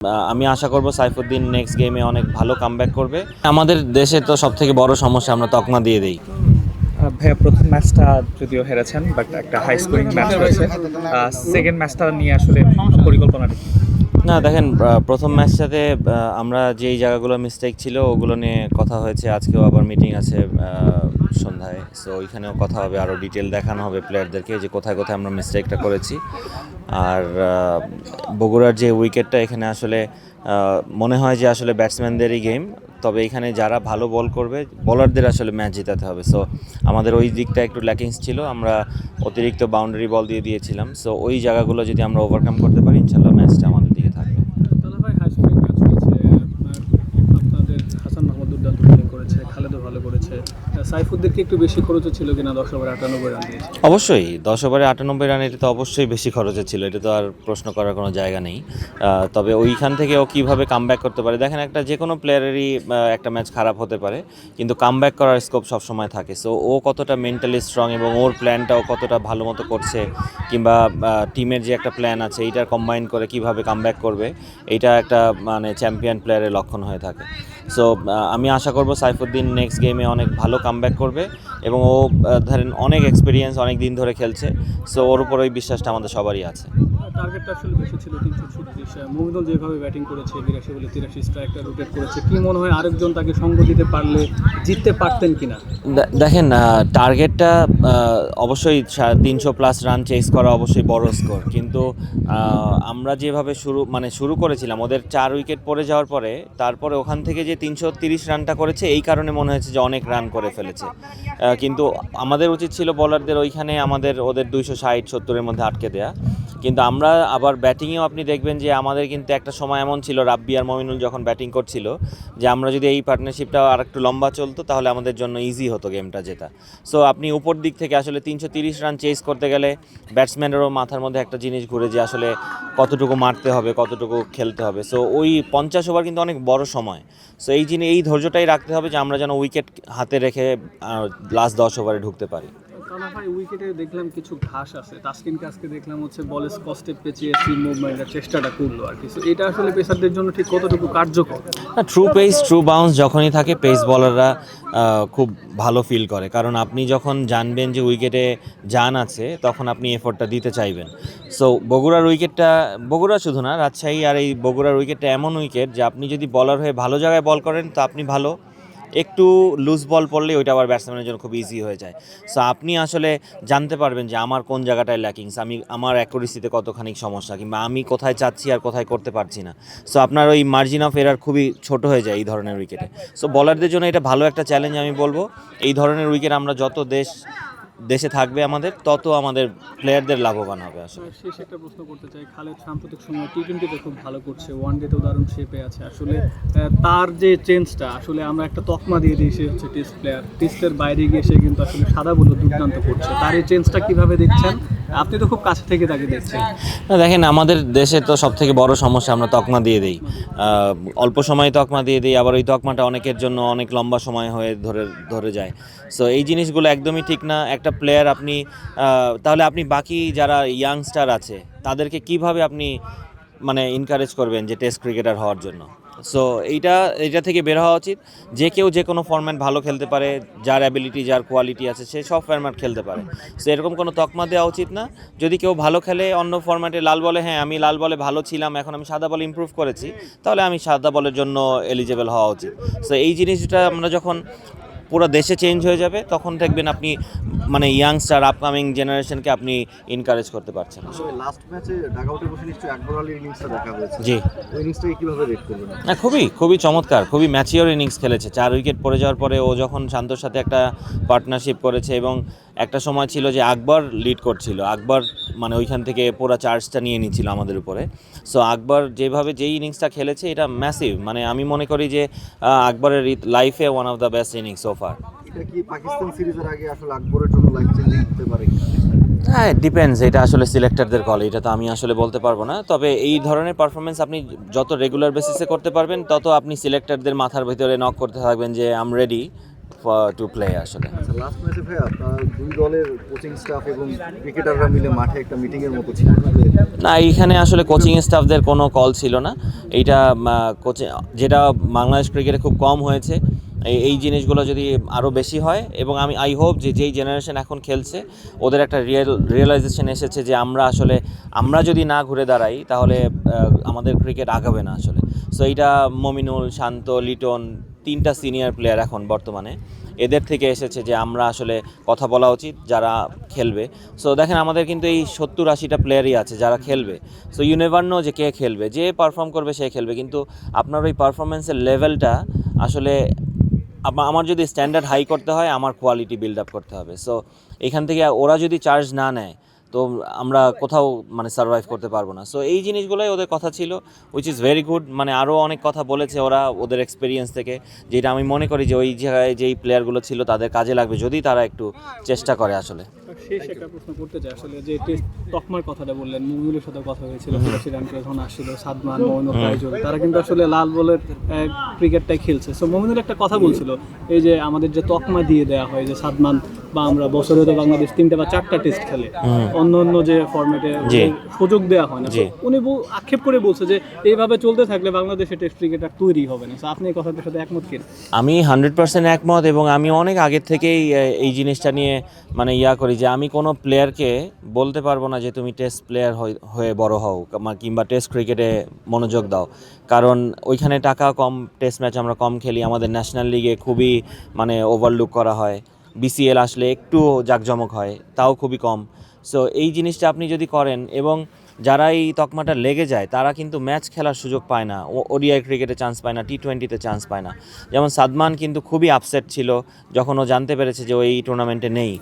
আমি আশা করব সাইফুদ্দিন নেক্সট গেমে অনেক ভালো কামব্যাক করবে। আমাদের দেশে তো সবথেকে বড় সমস্যা আমরা তকমা দিয়ে দেই। ভাইয়া প্রথম ম্যাচটা যদিও হেরেছেন, বাট একটা হাই স্কোরিং ম্যাচ হয়েছে। সেকেন্ড ম্যাচটা নিয়ে আসলে পরিকল্পনাটা কি? না দেখেন, প্রথম ম্যাচটাতে আমরা যেই জায়গাগুলো মিস্টেক ছিল ওগুলো নিয়ে কথা হয়েছে। আজকেও আবার মিটিং আছে সন্ধ্যায়, সো ওইখানেও কথা হবে, আরও ডিটেল দেখানো হবে প্লেয়ারদেরকে যে কোথায় কোথায় আমরা মিস্টেকটা করেছি। আর বগুড়ার যে উইকেটটা, এখানে আসলে মনে হয় যে আসলে ব্যাটসম্যানদেরই গেম, তবে এখানে যারা ভালো বল করবে বলারদের আসলে ম্যাচ জেতাতে হবে। সো আমাদের ওই দিকটা একটু ল্যাকিংস ছিল, আমরা অতিরিক্ত বাউন্ডারি বল দিয়ে দিয়েছিলাম। সো ওই জায়গাগুলো যদি আমরা ওভারকাম করতে পারি, ইনশাল্লাহ ম্যাচটা আমাদের দিকে থাকবে। ভাই হাই স্কোরিং ম্যাচ হয়েছে, আপনাদের হাসান মাহমুদ দুর্দান্ত বোলিং করেছে, খালেদও ভালো করেছে। সাইফুদ্দিনকে একটু বেশি খরচে ছিল কিনা 10 ওভারে 98 রান দিয়েছে? অবশ্যই 10 ওভারে 98 রান, এটা তো অবশ্যই বেশি খরচে ছিল, এটা তো আর প্রশ্ন করার কোনো জায়গা নেই। তবে ওইখান থেকে ও কীভাবে কামব্যাক করতে পারে, দেখেন একটা যে কোনো প্লেয়ারেরই একটা ম্যাচ খারাপ হতে পারে, কিন্তু কামব্যাক করার স্কোপ সবসময় থাকে। সো ও কতটা মেন্টালি স্ট্রং এবং ওর প্ল্যানটাও কতটা ভালো মতো করছে, কিংবা টিমের যে একটা প্ল্যান আছে এইটার কম্বাইন করে কিভাবে কামব্যাক করবে, এইটা একটা মানে চ্যাম্পিয়ন প্লেয়ারের লক্ষণ হয়ে থাকে। সো আমি আশা করব সাইফুদ্দিন নেক্সট গেমে অনেক ভালো কামব্যাক করবে এবং ও ধরেন অনেক এক্সপিরিয়েন্স, অনেক দিন ধরে খেলছে। সো ওর উপর ওই বিশ্বাসটা আমাদের সবারই আছে। টার্গেটটা আসলে বেশি ছিল 336। মুমিনুল যেভাবে ব্যাটিং করেছে 82 বলে 83 স্ট্রাইকটা রোটেট করেছে, কি মনে হয় আরেকজন তাকে সঙ্গ দিতে পারলে জিততে পারতেন কিনা? দেখেন, টার্গেটটা অবশ্যই 300+ রান চেস করা অবশ্যই বড় স্কোর, কিন্তু আমরা যেভাবে শুরু করেছিলাম, ওদের 4 উইকেট পড়ে যাওয়ার পরে তারপরে ওখান থেকে যে 330 রানটা করেছে, এই কারণে মনে হয়েছে যে অনেক রান করে ফেলেছে। কিন্তু আমাদের উচিত ছিল বলারদের ওইখানে ওদের 260-70-এর মধ্যে আটকে দেয়া। কিন্তু আমরা আবার ব্যাটিংয়েও আপনি দেখবেন যে আমাদের কিন্তু একটা সময় এমন ছিল, রাব্বি আর মমিনুল যখন ব্যাটিং করছিল, যে আমরা যদি এই পার্টনারশিপটা আর একটু লম্বা চলতো তাহলে আমাদের জন্য ইজি হতো গেমটা জেতা। সো আপনি উপর দিক থেকে আসলে 330 রান চেস করতে গেলে ব্যাটসম্যানেরও মাথার মধ্যে একটা জিনিস ঘুরে যে আসলে কতটুকু মারতে হবে, কতটুকু খেলতে হবে। সো ওই 50 ওভার কিন্তু অনেক বড় সময়। সো এই ধৈর্যটাই রাখতে হবে যে আমরা যেন উইকেট হাতে রেখে লাস্ট 10 ওভারে ঢুকতে পারি। ভাই উইকেটে দেখলাম কিছু ঘাস আছে, তাসকিনকে আজকে দেখলাম হচ্ছে বলে স্কস্টে পেঁচিয়ে সিম মুভমেন্টের চেষ্টাটা করলো আর কি। So এটা আসলে পেসারদের জন্য ঠিক কতটুকু কার্যকর? ট্রু পেস, ট্রু বাউন্স যখনই থাকে, পেস বলাররা খুব ভালো ফিল করে, কারণ আপনি যখন জানবেন যে উইকেটে জান আছে তখন আপনি এফোর্টটা দিতে চাইবেন। সো বগুড়া শুধু না, রাজশাহী আর এই বগুড়ার উইকেটটা এমন উইকেট যে আপনি যদি বলার হয়ে ভালো জায়গায় বল করেন তো আপনি ভালো, একটু লুজ বল পড়লে ওইটা আবার ব্যাটসম্যানের জন্য খুব ইজি হয়ে যায়। সো আপনি আসলে জানতে পারবেন যে আমার কোন জায়গাটায় ল্যাকিংস, আমার অ্যাকুরেসিতে কতখানি সমস্যা, কিংবা আমি কোথায় চাচ্ছি আর কোথায় করতে পারছি না। সো আপনার ওই মার্জিন অফ এরার খুবই ছোট হয়ে যায় এই ধরনের উইকেটে। সো বলারদের জন্য এটা ভালো একটা চ্যালেঞ্জ আমি বলবো। এই ধরনের উইকেট আমরা যত দেশে থাকবে আমাদের, তত আমাদের প্লেয়ারদের লাভবান হবে আসলে। শেষ একটা প্রশ্ন করতে চাই, খালেদ সাম্প্রতিক সময় টি-20তে খুব ভালো করছে, ওয়ান ডেতেও দারুণ শেপে আছে আসলে। তার যে চেঞ্জটা আসলে আমরা একটা তকমা দিয়ে দিই, সে হচ্ছে টেস্ট প্লেয়ার, টেস্টের বাইরে গিয়ে সে কিন্তু আসলে সাদা বলে দুর্দান্ত করছে। তার এই চেঞ্জটা কীভাবে দেখছেন? আপনি তো খুব কাছে থেকে তাকে দেখছেন। না দেখেন, আমাদের দেশে তো সবথেকে বড় সমস্যা আমরা তকমা দিয়ে দিই, অল্প সময়ে তকমা দিয়ে দিই, আবার ওই তকমাটা অনেকের জন্য অনেক লম্বা সময় হয়ে ধরে যায়। সো এই জিনিসগুলো একদমই ঠিক না। একটা প্লেয়ার আপনি তাহলে আপনি বাকি যারা ইয়াংস্টার আছে তাদেরকে কিভাবে আপনি মানে এনকারেজ করবেন যে টেস্ট ক্রিকেটার হওয়ার জন্য? সো এইটা থেকে বের হওয়া উচিত। যে কেউ যে কোনো ফরম্যাট ভালো খেলতে পারে, যার অ্যাবিলিটি, যার কোয়ালিটি আছে, সে সব ফরম্যাট খেলতে পারে। সো এরকম কোনো তকমা দেওয়া উচিত না। যদি কেউ ভালো খেলে অন্য ফরম্যাটে, লাল বলে, হ্যাঁ আমি লাল বলে ভালো ছিলাম, এখন আমি সাদা বলে ইমপ্রুভ করেছি, তাহলে আমি সাদা বলের জন্য এলিজেবল হওয়া উচিত। সো এই জিনিসটা আমরা যখন পুরো দেশে চেঞ্জ হয়ে যাবে তখন দেখবেন আপনি মানে ইয়াংস্টার আপকামিং জেনারেশনকে আপনি এনকারেজ করতে পারছেন। লাস্ট ম্যাচে ডাগআউটে বসে নিশ্চয়ই আকবর আলীর ইনিংসটা দেখা হয়েছে। জি, ওই ইনিংসটাকে কিভাবে রেট করবেন? খুবই চমৎকার, খুবই ম্যাচিওর ইনিংস খেলেছে। 4 উইকেট পড়ে যাওয়ার পরে ও যখন শান্তর সাথে একটা পার্টনারশিপ করেছে, এবং একটা সময় ছিল যে আকবর লিড করছিল, আকবর মানে ওইখান থেকে পুরো চার্জটা নিয়ে নিচ্ছিল আমাদের উপরে। সো আকবর যেই ইনিংসটা খেলেছে, এটা ম্যাসিভ। মানে আমি মনে করি যে আকবরের লাইফে one of the best innings so far. এটা কি পাকিস্তান সিরিজের আগে আসলে আকবরের জন্য লাইফ চেঞ্জিং হতে পারে? হ্যাঁ, ডিপেন্ডস, এটা আসলে সিলেক্টরদের কল, এটা তো আমি আসলে বলতে পারবো না। তবে এই ধরনের পারফরমেন্স আপনি যত রেগুলার বেসিসে করতে পারবেন, তত আপনি সিলেক্টরদের মাথার ভিতরে নক করতে থাকবেন যে আম রেডি, টু প্লে আসলে। আচ্ছা, লাস্ট ম্যাচে ভাইয়া দুই দলের কোচিং স্টাফ এবং ক্রিকেটাররা মিলে মাঠে একটা মিটিং এর মতো ছিল। না, এইখানে আসলে কোচিং স্টাফদের কোনো কল ছিল না। এইটা কোচিং, যেটা বাংলাদেশ ক্রিকেটে খুব কম হয়েছে। এই জিনিসগুলো যদি আরও বেশি হয়, এবং আমি আই হোপ যে যেই জেনারেশন এখন খেলছে ওদের একটা রিয়েলাইজেশন এসেছে যে আমরা যদি না ঘুরে দাঁড়াই তাহলে আমাদের ক্রিকেট আগাবে না আসলে। সো এইটা মমিনুল, শান্ত, লিটন, 3টা সিনিয়র প্লেয়ার এখন বর্তমানে, এদের থেকে এসেছে যে আমরা আসলে কথা বলা উচিত যারা খেলবে। সো দেখেন, আমাদের কিন্তু এই 70-80টা প্লেয়ারই আছে যারা খেলবে। সো ইউ নেভার নো যে কে খেলবে, যে পারফর্ম করবে সে খেলবে, কিন্তু আপনার ওই পারফরমেন্সের লেভেলটা আসলে আমার যদি স্ট্যান্ডার্ড হাই করতে হয়, আমার কোয়ালিটি বিল্ড আপ করতে হবে। সো এখান থেকে ওরা যদি চার্জ না নেয় তো আমরা কোথাও মানে সার্ভাইভ করতে পারবো না। সো এই জিনিসগুলোই ওদের কথা ছিল, উইচ ইজ ভেরি গুড। মানে আরও অনেক কথা বলেছে ওরা ওদের এক্সপিরিয়েন্স থেকে, যেটা আমি মনে করি যে ওই জায়গায় যেই প্লেয়ারগুলো ছিল তাদের কাজে লাগবে যদি তারা একটু চেষ্টা করে আসলে। শেষ একটা প্রশ্ন করতে চাই আসলে, যে টেস্ট তকমার কথাটা বললেন, মুমিনুলের সাথে কথা হয়েছিল, শ্রীলঙ্কা যখন আসছিল, সাদমান, মইনুল, তাইজুল, তারা কিন্তু আসলে লাল বলের ক্রিকেটটাই খেলছে। সো মমিনুল একটা কথা বলছিল, এই যে আমাদের যে তকমা দিয়ে দেওয়া হয়, যে সাদমান বা আমরা বছরে তো বাংলাদেশ 3টা বা 4টা টেস্ট খেলে, অন্য অন্য যে ফরম্যাটে সুযোগ দেওয়া হয় না, উনি আক্ষেপ করে বলছে যে এইভাবে চলতে থাকলে বাংলাদেশে টেস্ট ক্রিকেট আর তৈরি হবে না। আপনি এই কথাটার সাথে একমত কি? আমি 100% একমত, এবং আমি অনেক আগের থেকেই এই জিনিসটা নিয়ে মানে করি যে আমি কোনো প্লেয়ারকে বলতে পারবো না যে তুমি টেস্ট প্লেয়ার হয়ে বড় হও কিংবা টেস্ট ক্রিকেটে মনোযোগ দাও, কারণ ওইখানে টাকা কম, টেস্ট ম্যাচ আমরা কম খেলি, আমাদের ন্যাশনাল লিগে খুবই মানে ওভারলুক করা হয়, বিসিএল আসলে একটু জাঁকজমক হয়, তাও খুবই কম। সো এই জিনিসটা আপনি যদি করেন, এবং যারা এই তকমাটা লেগে যায় তারা কিন্তু ম্যাচ খেলার সুযোগ পায় না, ওডিআই ক্রিকেটে চান্স পায় না, টি20তে চান্স পায় না। যেমন সাদমান কিন্তু খুবই আপসেট ছিল যখন ও জানতে পেরেছে যে ও এই টুর্নামেন্টে নেই।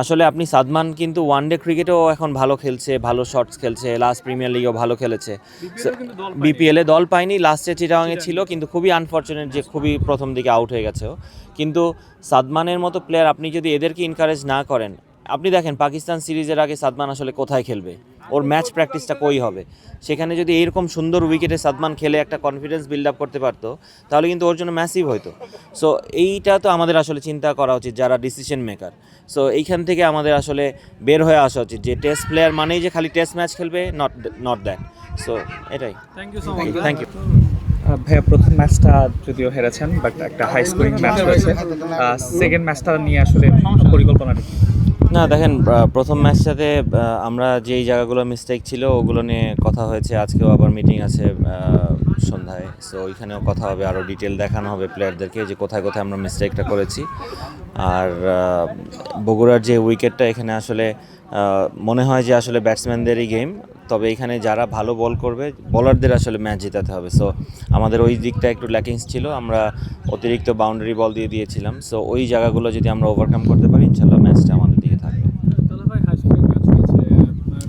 আসলে আপনি সাদমান কিন্তু ওয়ানডে ক্রিকেটেও এখন ভালো খেলছে, ভালো শটস খেলছে, লাস্ট প্রিমিয়ার লিগেও ভালো খেলেছে, বিপিএলে দল পায়নি, লাস্টে চিটাগাংয়ে ছিল, কিন্তু খুবই আনফর্চুনেট যে খুবই প্রথম দিকে আউট হয়ে গেছে ও। কিন্তু সাদমানের মতো প্লেয়ার আপনি যদি এদেরকে এনকারেজ না করেন, আপনি দেখেন পাকিস্তান সিরিজের আগে সাদমান আসলে কোথায় খেলবে, ওর ম্যাচ প্র্যাকটিসটা কই হবে? সেখানে যদি এইরকম সুন্দর উইকেটে সাদমান খেলে একটা কনফিডেন্স বিল্ড আপ করতে পারতো, তাহলে কিন্তু ওর জন্য ম্যাসিভ হতো। সো এইটা তো আমাদের আসলে চিন্তা করা উচিত যারা ডিসিশন মেকার। সো এইখান থেকে আমাদের আসলে বের হয়ে আসা উচিত যে টেস্ট প্লেয়ার মানেই যে খালি টেস্ট ম্যাচ খেলবে, নট দ্যাট। সো এটাই। Thank you so much. Thank you. ভাইয়া প্রথম ম্যাচটা যদিও হেরেছেন, বাট একটা হাই স্কোরিং ম্যাচ হয়েছে। সেকেন্ড ম্যাচটা নিয়ে আসলে পরিকল্পনাটা কি? না দেখেন, প্রথম ম্যাচটাতে আমরা যেই জায়গাগুলো মিস্টেক ছিল ওগুলো নিয়ে কথা হয়েছে, আজকেও আবার মিটিং আছে সন্ধ্যায়। সো ওইখানেও কথা হবে, আরও ডিটেল দেখানো হবে প্লেয়ারদেরকে যে কোথায় কোথায় আমরা মিস্টেকটা করেছি। আর বগুড়ার যে উইকেটটা, এখানে আসলে মনে হয় যে আসলে ব্যাটসম্যানদেরই গেম, তবে এখানে যারা ভালো বল করবে বোলারদের আসলে ম্যাচ জেতাতে হবে। সো আমাদের ওই দিকটা একটু ল্যাকিংস ছিল, আমরা অতিরিক্ত বাউন্ডারি বল দিয়ে দিয়েছিলাম। সো ওই জায়গাগুলো যদি আমরা ওভারকাম করতে পারি, ইনশাল্লাহ ম্যাচটা আমাদের দিকে